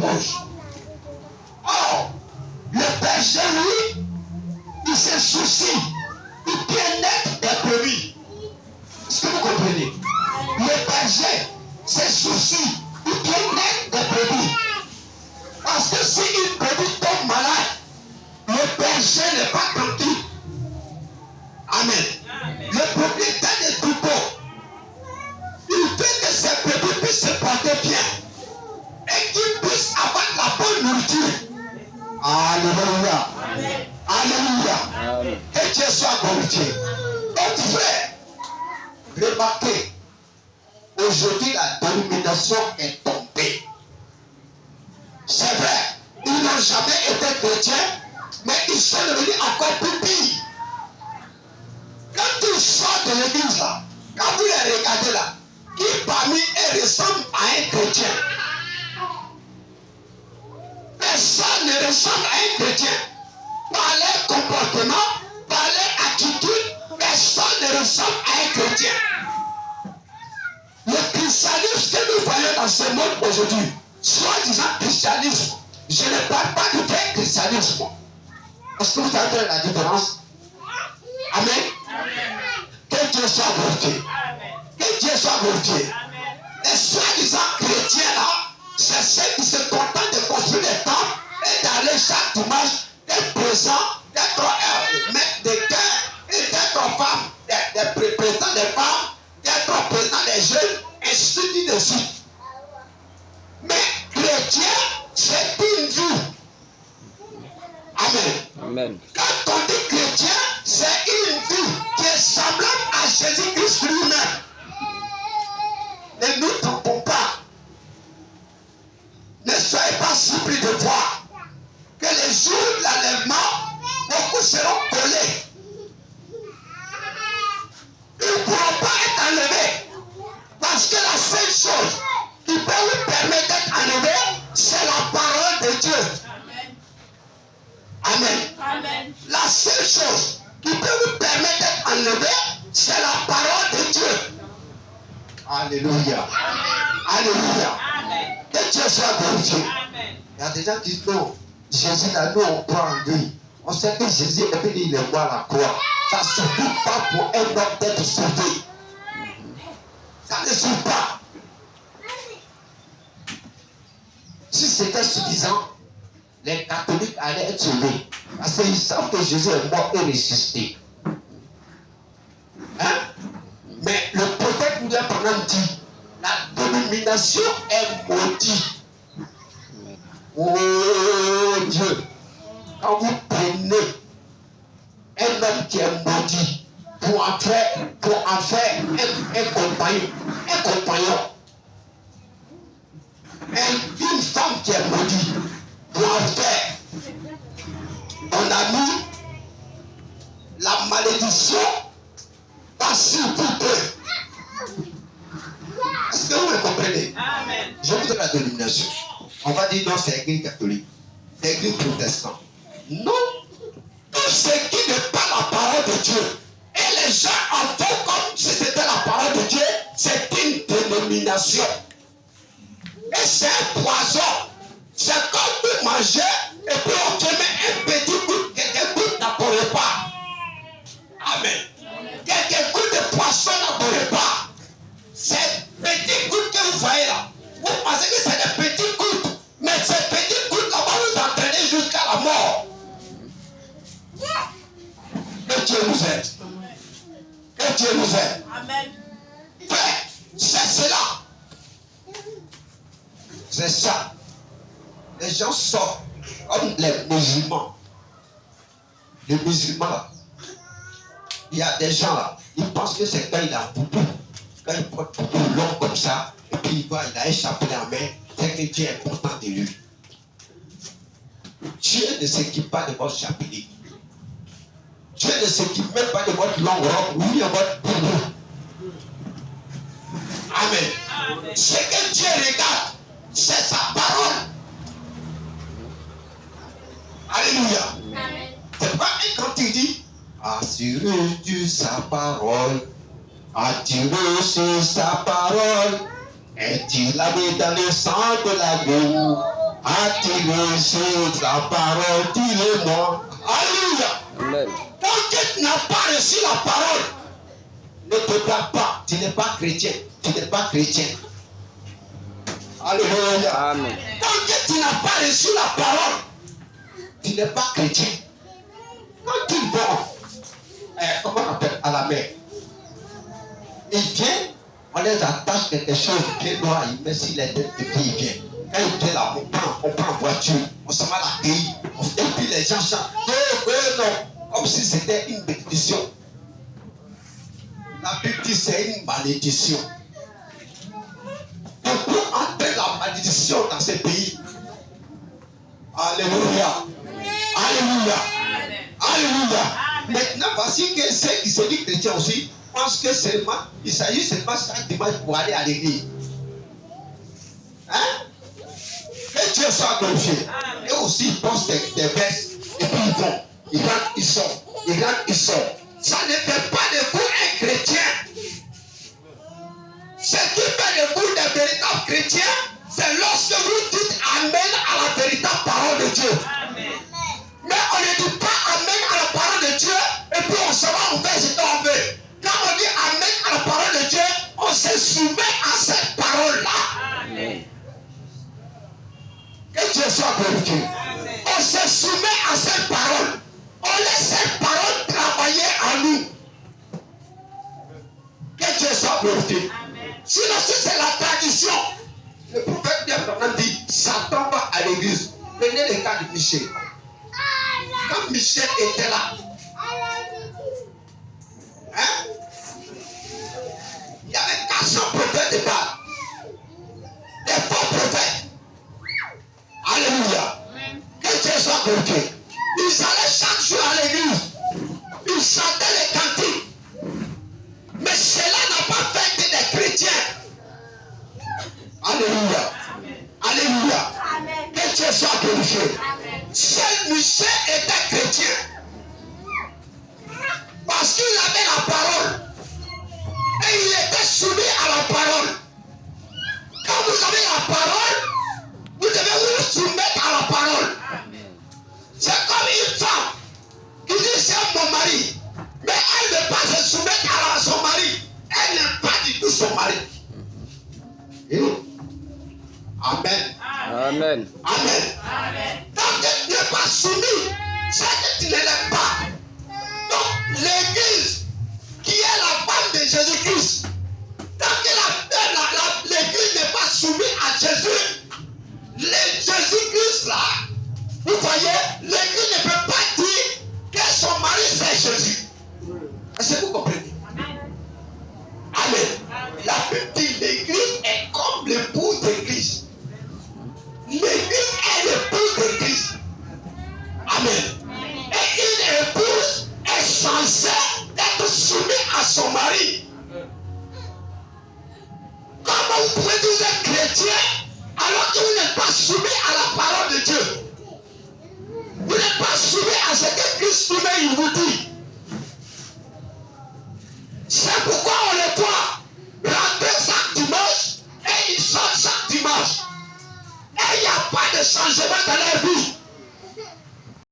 rouge. Or, le berger, lui, il se soucie du bien-être des brebis. Est-ce que vous comprenez? Le berger se soucie du bien-être des brebis. Parce que si une brebis tombe malade, le berger n'est pas tranquille. Amen. Le propriétaire des troupeaux, il veut que ces brebis puissent se porter bien et qu'ils puissent avoir la bonne nourriture. Alléluia. Alléluia. Que Dieu soit glorifié. Donc frère, remarquez, aujourd'hui la domination est tombée. C'est vrai, ils n'ont jamais été chrétiens, mais ils sont devenus encore plus pires. Quand ils sortent de l'église là, quand vous les regardez là, qui parmi eux ressemble à un chrétien? Personne ne ressemble à un chrétien. Par leur comportement, par leur attitude, personne ne ressemble à un chrétien. Le christianisme que nous voyons dans ce monde aujourd'hui, soi-disant christianisme, je ne parle pas du vrai christianisme. Est-ce que vous avez la différence? Amen. Que Dieu soit glorifié. Que Dieu soit glorifié. Les soi-disant chrétiens là, c'est ceux qui se contentent de construire des temples et d'aller chaque dimanche, d'être présents, d'être maître des cœurs et d'être femmes, des présidents des femmes, d'être présidents des jeunes, ainsi de suite. Mais chrétien, c'est une vie. Amen. Amen. Quand on dit chrétien, c'est une vie qui est semblable à Jésus-Christ lui-même. Ne nous trompons pas. Ne soyez pas surpris de voir que les jours de l'enlèvement, beaucoup seront collés. Ils ne pourront pas être enlevés. Parce que la seule chose qui peut vous permettre d'être enlevé, c'est la parole de Dieu. Amen. Amen. La seule chose qui peut vous permettre d'être enlevé, c'est la parole de Dieu. Alléluia. Alléluia. Que Dieu soit glorifié. Il y a des gens qui disent non, Jésus là, nous on croit en lui. On sait que Jésus est venu, il est mort à la croix. Ça ne suffit pas pour un homme d'être sauvé. Ça ne suffit pas. Si c'était suffisant, les catholiques allaient être sauvés. Parce qu'ils savent que Jésus est mort et ressuscité. Hein? Mais le prophète nous a pendant dit, la domination est maudite. Oh Dieu, quand vous prenez un homme qui est maudit pour en faire un compagnon, une femme qui est maudite pour en faire, on a mis la malédiction passive pour peu. Est-ce que vous me comprenez? Amen. Je vous donne la domination. On va dire non, c'est l'église catholique, c'est l'église protestante. Non, tout ce qui n'est pas la parole de Dieu, et les gens en font comme si c'était la parole de Dieu, c'est une dénomination. Et c'est un poison. C'est comme vous mangez et puis on te met un petit goût, quelques gouttes dans ton repas. Amen. Quelques gouttes de poisson dans ton repas. Ces petits gouttes que vous voyez là, vous pensez que c'est des petits gouttes, mais ces petits gouttes là vont vous entraîner jusqu'à la mort. Que Dieu nous aide. Que Dieu nous aide. Amen. Frère, c'est cela. C'est ça. Les gens sortent comme les musulmans. Les musulmans là, il y a des gens là, ils pensent que c'est quand il a boubou, quand il porte boubou long comme ça, et puis il a un chapelet en main, c'est que Dieu est content de lui. Dieu ne s'équipe pas de votre chapelet. Dieu ne s'équipe même pas de votre longue robe, ni de votre boubou. Amen. Ce que Dieu regarde, c'est sa parole. Alléluia. Amen. C'est pas un quand il dit assurez Dieu sa parole, attirez sur sa parole, et il la met dans le sang de l'agneau. attiré sur ta parole, dis-le-moi. Alléluia. Amen. Tant que tu n'as pas reçu la parole, ne te batte pas. Tu n'es pas chrétien. Tu n'es pas chrétien. Alléluia. Amen. Tant que tu n'as pas reçu la parole, tu n'es pas chrétien. Quand tu vas, comment on appelle, à la mer, il vient, on les attache quelque chose, pied noir, il met sur les têtes de qui il vient. Quand il vient là, on prend en voiture, on s'en va l'accueillir, et puis les gens chantent, non, comme si c'était une bénédiction. La Bible dit c'est une malédiction. Et pour entrer la malédiction dans ce pays, alléluia, alléluia, alléluia. Maintenant, voici que ceux qui se disent chrétiens aussi pensent que seulement, il s'agit seulement chaque dimanche pour aller à l'église. Hein? Que Dieu soit glorifié. Et aussi, ils posent des vestes, et puis ils vont, ils rentrent, ils sortent, ils rentrent, ils sortent. Ça ne fait pas de vous un chrétien. Ce qui fait de vous des véritables chrétiens, c'est lorsque vous dites Amen à la véritable parole de Dieu. Amen. Mais on ne dit pas Amen à la parole de Dieu et puis on se va, on fait ce qu'on veut. Quand on dit Amen à la parole de Dieu, on se soumet à cette parole-là. Amen. Que Dieu soit glorifié. On se soumet à cette parole. On laisse cette parole travailler en nous. Que Dieu soit glorifié. Sinon, si c'est la tradition, le prophète bien dit Satan va à l'église. Prenez le cas de Michel. Quand Michel était là, hein, il y avait 400 prophètes de Baal, des faux prophètes. Alléluia. Que Dieu soit glorifié. Ils allaient chaque jour à l'église. Ils chantaient les cantiques. Mais cela n'a pas fait que des chrétiens. Alléluia. Alléluia. Que Dieu soit glorifié. Seul Michel était chrétien. Parce qu'il avait la parole. Et il était soumis à la parole. Quand vous avez la parole, vous devez vous soumettre à la parole. C'est comme une femme qui dit c'est mon mari. Mais elle ne veut pas se soumettre à son mari. Elle n'aime pas du tout son mari. Et Amen. Amen. Amen. Tant que tu n'es pas soumis, c'est que tu ne l'aimes pas. Donc l'église, qui est la femme de Jésus-Christ, tant que l'église n'est pas soumise à Jésus, Jésus-Christ là, vous voyez, l'église ne peut pas dire que son mari c'est Jésus. Est-ce que vous comprenez? Amen. La Bible dit l'église est comme l'épouse de Christ. L'église est l'épouse de Christ. Amen. Et une épouse est censée être soumise à son mari. Comment vous pouvez dire être chrétien alors que vous n'êtes pas soumis à la parole de Dieu? Vous n'êtes pas soumis à ce que Christ lui-même vous dit.